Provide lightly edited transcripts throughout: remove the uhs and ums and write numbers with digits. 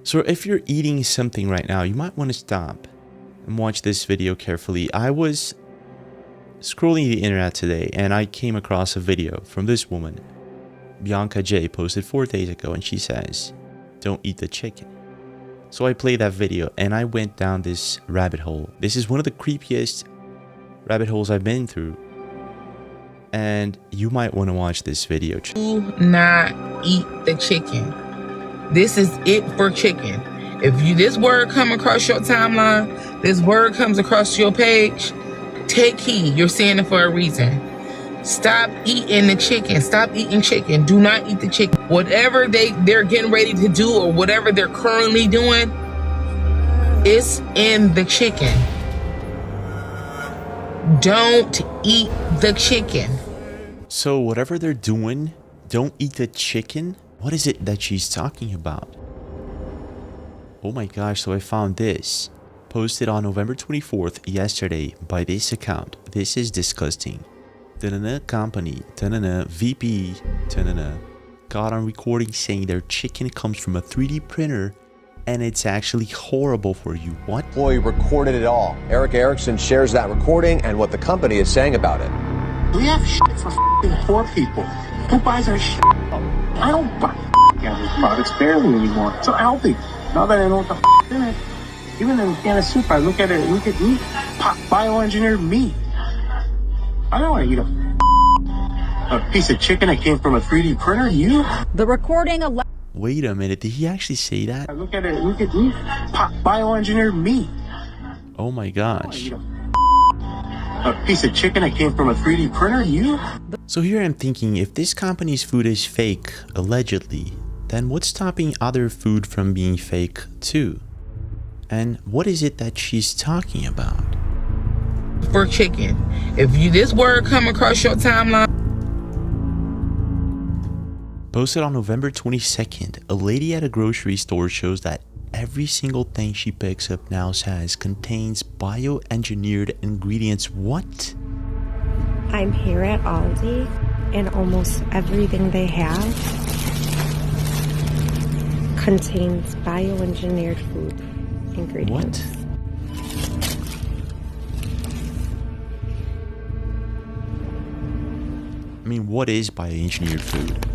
So if you're eating something right now, you might want to stop and watch this video carefully. I was scrolling the internet today and I came across a video from this woman. Bianca J posted 4 days ago and she says, "Don't eat the chicken." So I played that video and I went down this rabbit hole. This is one of the creepiest rabbit holes I've been through. And you might want to watch this video. Do not eat the chicken. This is it for chicken. If this word come across your timeline, this word comes across your page, take heed. You're saying it for a reason. Stop eating the chicken. Stop eating chicken. Do not eat the chicken. Whatever they're getting ready to do or whatever they're currently doing, it's in the chicken. Don't eat the chicken. So whatever they're doing, don't eat the chicken? What is it that she's talking about? Oh my gosh, so I found this. Posted on November 24th, yesterday, by this account. This is disgusting. Tanana company, Tanana VP, Tanana got on recording saying their chicken comes from a 3D printer and it's actually horrible for you. What? Employee recorded it all. Eric Erickson shares that recording and what the company is saying about it. We have shit for poor people. Who buys our shit? I don't buy these products barely anymore. So healthy. Now that I know what the in it, even in a can of soup, I look at it, look at meat, bioengineered meat. I don't want to eat a piece of chicken that came from a 3D printer. You? The recording. Wait a minute, did he actually say that? I look at it, look at meat, bioengineered meat. Oh my gosh. A piece of chicken that came from a 3D printer. You? So here I'm thinking, if this company's food is fake, allegedly, then what's stopping other food from being fake too? And what is it that she's talking about? For chicken. If this word come across your timeline. Posted on November 22nd, a lady at a grocery store shows that every single thing she picks up now contains bioengineered ingredients. What? I'm here at Aldi and almost everything they have contains bioengineered food ingredients. What? I mean, what is bioengineered food?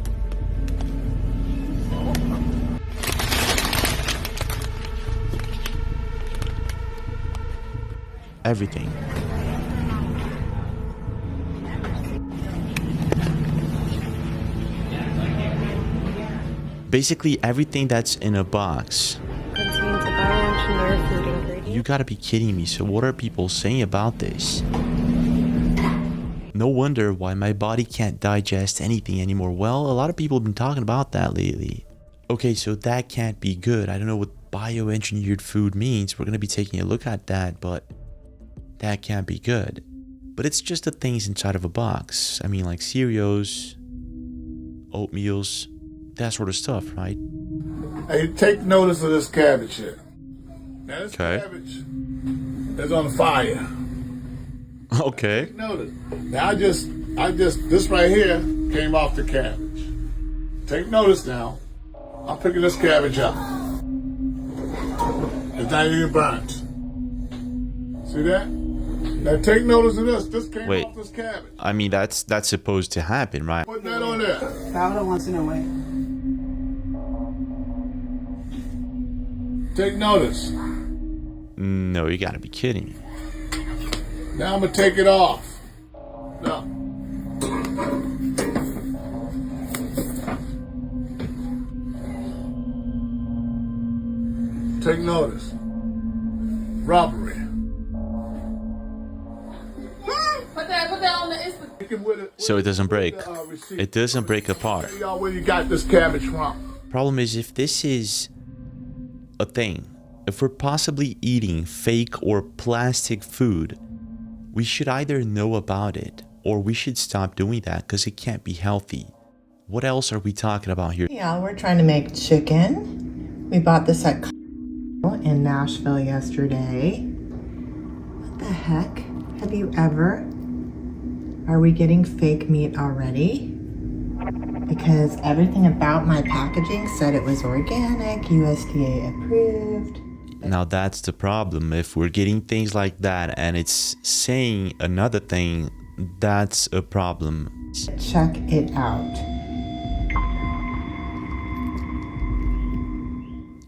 Everything. Basically, everything that's in a box Contains a bioengineered food ingredient. You gotta be kidding me. So what are people saying about this? No wonder why my body can't digest anything anymore. Well, a lot of people have been talking about that lately. Okay, so that can't be good. I don't know what bioengineered food means. We're gonna be taking a look at that, but that can't be good. But it's just the things inside of a box. I mean, like Cheerios, oatmeals, that sort of stuff, right? Hey, take notice of this cabbage here. Now this Okay. cabbage is on fire. Okay. Take notice. Now I just, this right here came off the cabbage. Take notice now. I'm picking this cabbage up. It's not even burnt. See that? Now take notice of this. This came Wait. off this cabbage. I mean, that's supposed to happen, right? Put that on there. Paolo wants to know why. Take notice. No, you gotta be kidding me. Now I'm gonna take it off. No. Take notice. Robbery. Put that on the Instagram. So it doesn't break. It doesn't break apart. Tell y'all where you got this cabbage from. Problem is, if this is a thing, if we're possibly eating fake or plastic food, we should either know about it or we should stop doing that because it can't be healthy. What else are we talking about here? Yeah, we're trying to make chicken. We bought this at in Nashville yesterday. What the heck? Have you ever? Are we getting fake meat already? because everything about my packaging said it was organic, USDA approved. Now that's the problem. If we're getting things like that and it's saying another thing, that's a problem. Check it out.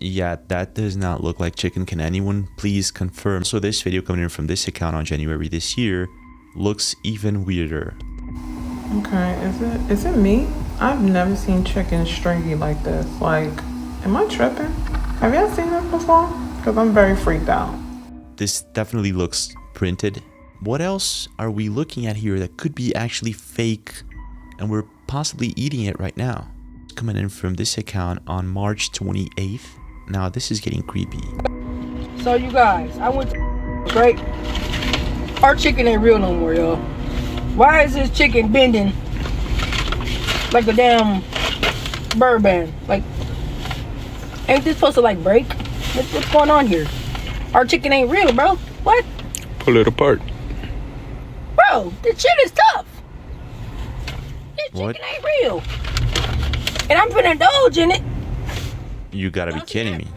Yeah, that does not look like chicken. Can anyone please confirm? So this video coming in from this account on January this year looks even weirder. Okay, is it me? I've never seen chicken stringy like this. Like, am I tripping? Have y'all seen this before? Because I'm very freaked out. This definitely looks printed. What else are we looking at here that could be actually fake and we're possibly eating it right now? Coming in from this account on March 28th. Now this is getting creepy. So you guys, I went to right? Our chicken ain't real no more, y'all. Why is this chicken bending like a damn bird band? Like, ain't this supposed to like break? What's going on here? Our chicken ain't real, bro. What? Pull it apart. Bro, this shit is tough. This What? chicken ain't real. And I'm putting indulge in it. You gotta be kidding me.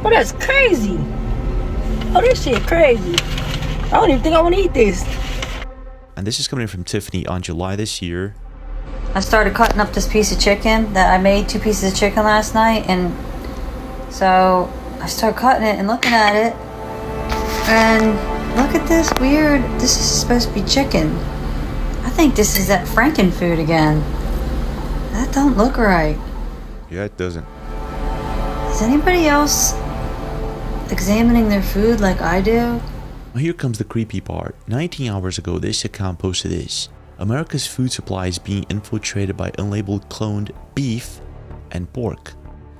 But that's crazy. Oh, this shit crazy. I don't even think I want to eat this. And this is coming in from Tiffany on July this year. I started cutting up this piece of chicken that I made 2 pieces of chicken last night, and so I started cutting it and looking at it, and look at this weird, this is supposed to be chicken. I think this is that Frankenfood again. That don't look right. Yeah, it doesn't. Is anybody else examining their food like I do? Well, here comes the creepy part. 19 hours ago, this account posted this. America's food supply is being infiltrated by unlabeled cloned beef and pork.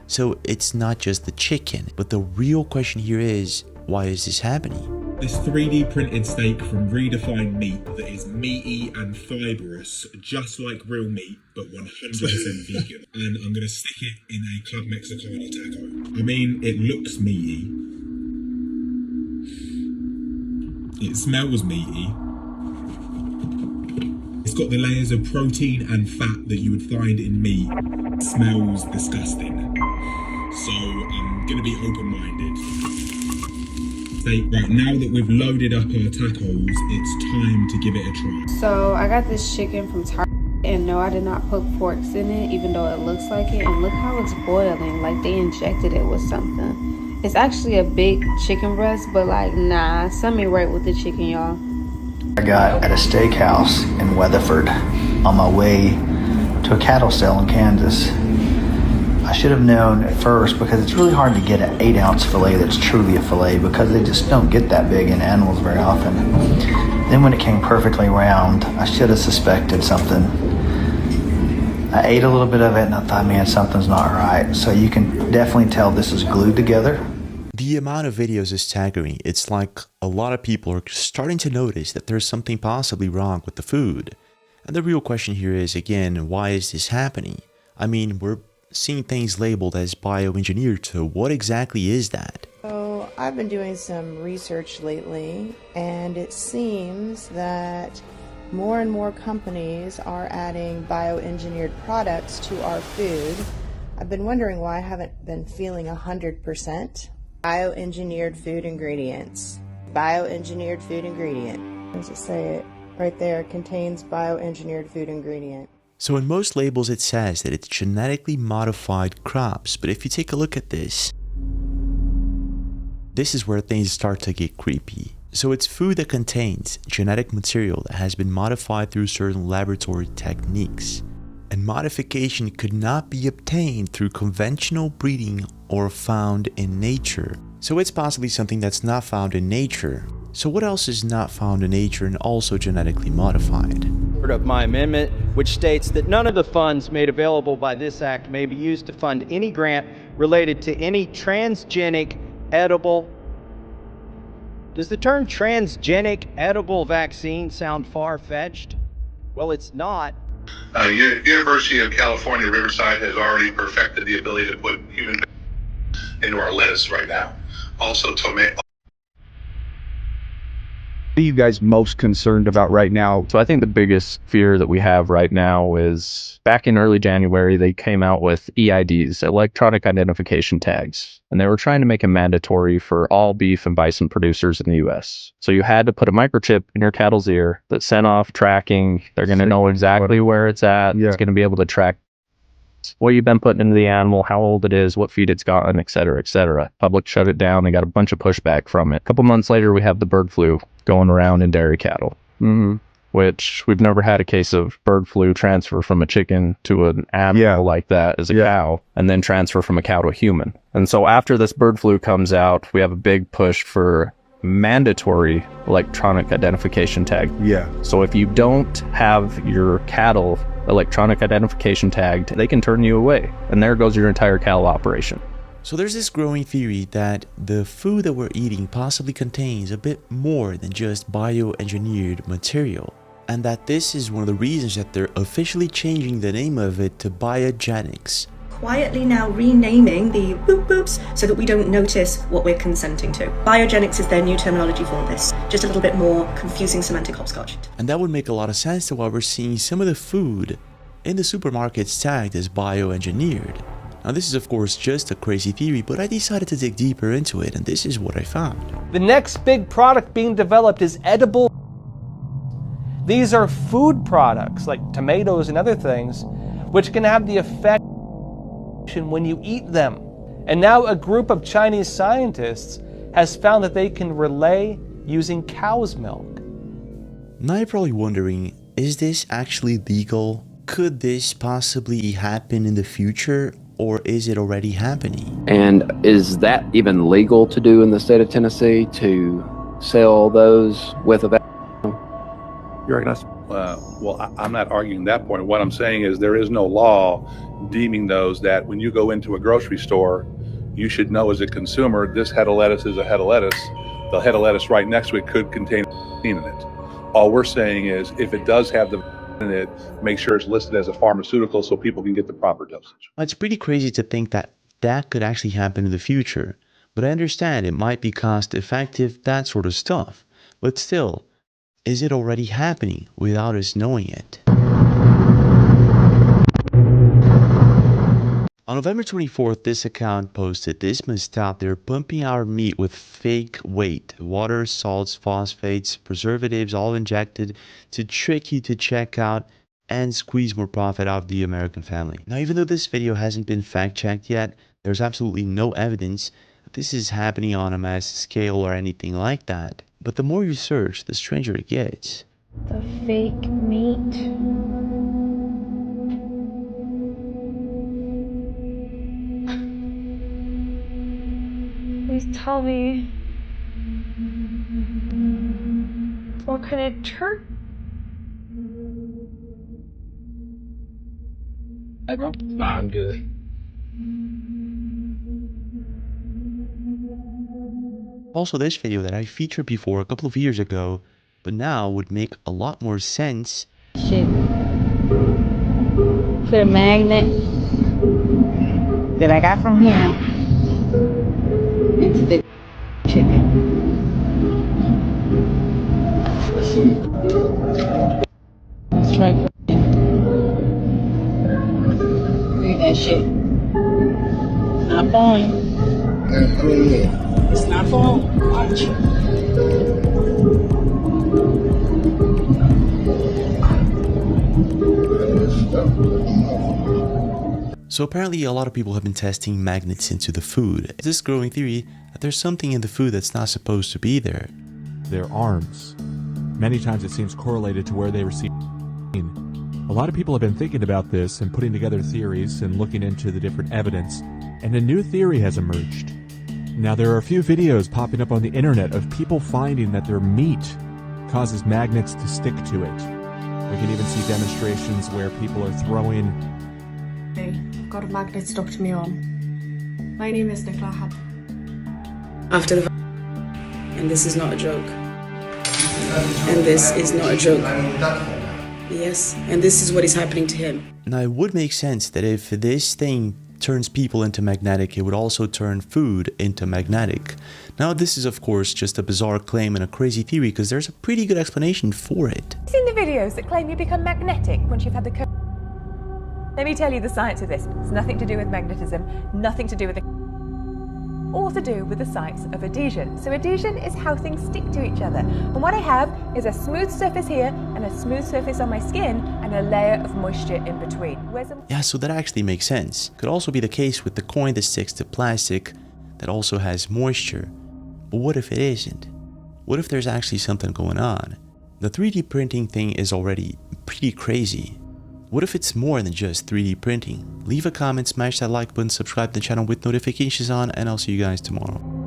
So it's not just the chicken, but the real question here is, why is this happening? This 3D printed steak from Redefined Meat that is meaty and fibrous, just like real meat, but 100% vegan. And I'm gonna stick it in a Club Mexicano taco. I mean, it looks meaty. It smells meaty. It's got the layers of protein and fat that you would find in meat. It smells disgusting. So I'm gonna be open-minded. Right, now that we've loaded up our tacos, it's time to give it a try. So I got this chicken from Target, and no, I did not put porks in it, even though it looks like it. And look how it's boiling, like they injected it with something. It's actually a big chicken breast, but like, nah, something right with the chicken, y'all. I got at a steakhouse in Weatherford on my way to a cattle sale in Kansas. I should have known at first, because it's really hard to get an 8-ounce filet that's truly a filet, because they just don't get that big in animals very often. Then when it came perfectly round, I should have suspected something. I ate a little bit of it and I thought, man, something's not right. So you can definitely tell this is glued together. The amount of videos is staggering. It's like a lot of people are starting to notice that there's something possibly wrong with the food. And the real question here is, again, why is this happening? I mean, we're seeing things labeled as bioengineered, so what exactly is that? So I've been doing some research lately, and it seems that more and more companies are adding bioengineered products to our food. I've been wondering why I haven't been feeling 100%. Bioengineered food ingredients. Bioengineered food ingredient. Let's just say it right there, contains bioengineered food ingredient. So in most labels it says that it's genetically modified crops, but if you take a look at this is where things start to get creepy. So it's food that contains genetic material that has been modified through certain laboratory techniques. And modification could not be obtained through conventional breeding or found in nature. So it's possibly something that's not found in nature. So what else is not found in nature and also genetically modified? Of my amendment, which states that none of the funds made available by this act may be used to fund any grant related to any transgenic edible. Does the term transgenic edible vaccine sound far-fetched? Well, it's not. University of California, Riverside has already perfected the ability to put human into our lettuce right now. Also, tomato. are you guys most concerned about right now? So I think the biggest fear that we have right now is back in early January, they came out with EIDs, electronic identification tags, and they were trying to make it mandatory for all beef and bison producers in the US. So you had to put a microchip in your cattle's ear that sent off tracking. They're going to know exactly where it's at. It's going to be able to track what you've been putting into the animal, how old it is, what feed it's gotten, et cetera, et cetera. Public shut it down. They got a bunch of pushback from it. A couple months later, we have the bird flu going around in dairy cattle, which we've never had a case of bird flu transfer from a chicken to an animal like that as a cow, and then transfer from a cow to a human. And so after this bird flu comes out, we have a big push for mandatory electronic identification tag. So if you don't have your cattle electronic identification tagged, they can turn you away, and there goes your entire cattle operation. So there's this growing theory that the food that we're eating possibly contains a bit more than just bioengineered material, and that this is one of the reasons that they're officially changing the name of it to biogenics. Quietly now renaming the boop boops so that we don't notice what we're consenting to. Biogenics is their new terminology for this. Just a little bit more confusing semantic hopscotch. And that would make a lot of sense to why we're seeing some of the food in the supermarkets tagged as bioengineered. Now this is of course just a crazy theory, but I decided to dig deeper into it, and this is what I found. The next big product being developed is edible. These are food products like tomatoes and other things, which can have the effect when you eat them. And now a group of Chinese scientists has found that they can relay using cow's milk. Now you're probably wondering, is this actually legal? Could this possibly happen in the future, or is it already happening? And is that even legal to do in the state of Tennessee, to sell those with a vaccine? You're right. Well, I'm not arguing that point. What I'm saying is there is no law deeming those that when you go into a grocery store, you should know as a consumer, this head of lettuce is a head of lettuce. The head of lettuce right next to it could contain vaccine in it. All we're saying is if it does have the vaccine in it, make sure it's listed as a pharmaceutical so people can get the proper dosage. It's pretty crazy to think that that could actually happen in the future, but I understand it might be cost effective, that sort of stuff. But still, is it already happening without us knowing it? On November 24th, this account posted, "This must stop. They're pumping our meat with fake weight, water, salts, phosphates, preservatives, all injected to trick you to check out and squeeze more profit out of the American family." Now, even though this video hasn't been fact-checked yet, there's absolutely no evidence that this is happening on a mass scale or anything like that. But the more you search, the stranger it gets. The fake meat. Please tell me. What kind of turkey? I'm good. Also, this video that I featured before a couple of years ago, but now would make a lot more sense. Shit. Put a magnet that I got from here into the chicken. Let's try it. Look at that shit. Not falling. It's not falling. Watch. So apparently a lot of people have been testing magnets into the food. It's this growing theory that there's something in the food that's not supposed to be there. Their arms. Many times it seems correlated to where they receive. A lot of people have been thinking about this and putting together theories and looking into the different evidence, and a new theory has emerged. Now there are a few videos popping up on the internet of people finding that their meat causes magnets to stick to it. We can even see demonstrations where people are throwing... Hey, I've got a magnet stuck to my arm. My name is Nicola Hab. After the and this is not a joke. And this is not a joke. Yes, and this is what is happening to him. Now it would make sense that if this thing turns people into magnetic, it would also turn food into magnetic. Now this is of course just a bizarre claim and a crazy theory because there's a pretty good explanation for it. Seen the videos that claim you become magnetic once you've had the Let me tell you the science of this. It's nothing to do with magnetism, nothing to do with all to do with the science of adhesion. So adhesion is how things stick to each other. And what I have is a smooth surface here and a smooth surface on my skin and a layer of moisture in between. Yeah, so that actually makes sense. Could also be the case with the coin that sticks to plastic that also has moisture. But what if it isn't? What if there's actually something going on? The 3D printing thing is already pretty crazy. What if it's more than just 3D printing? Leave a comment, smash that like button, subscribe to the channel with notifications on, and I'll see you guys tomorrow.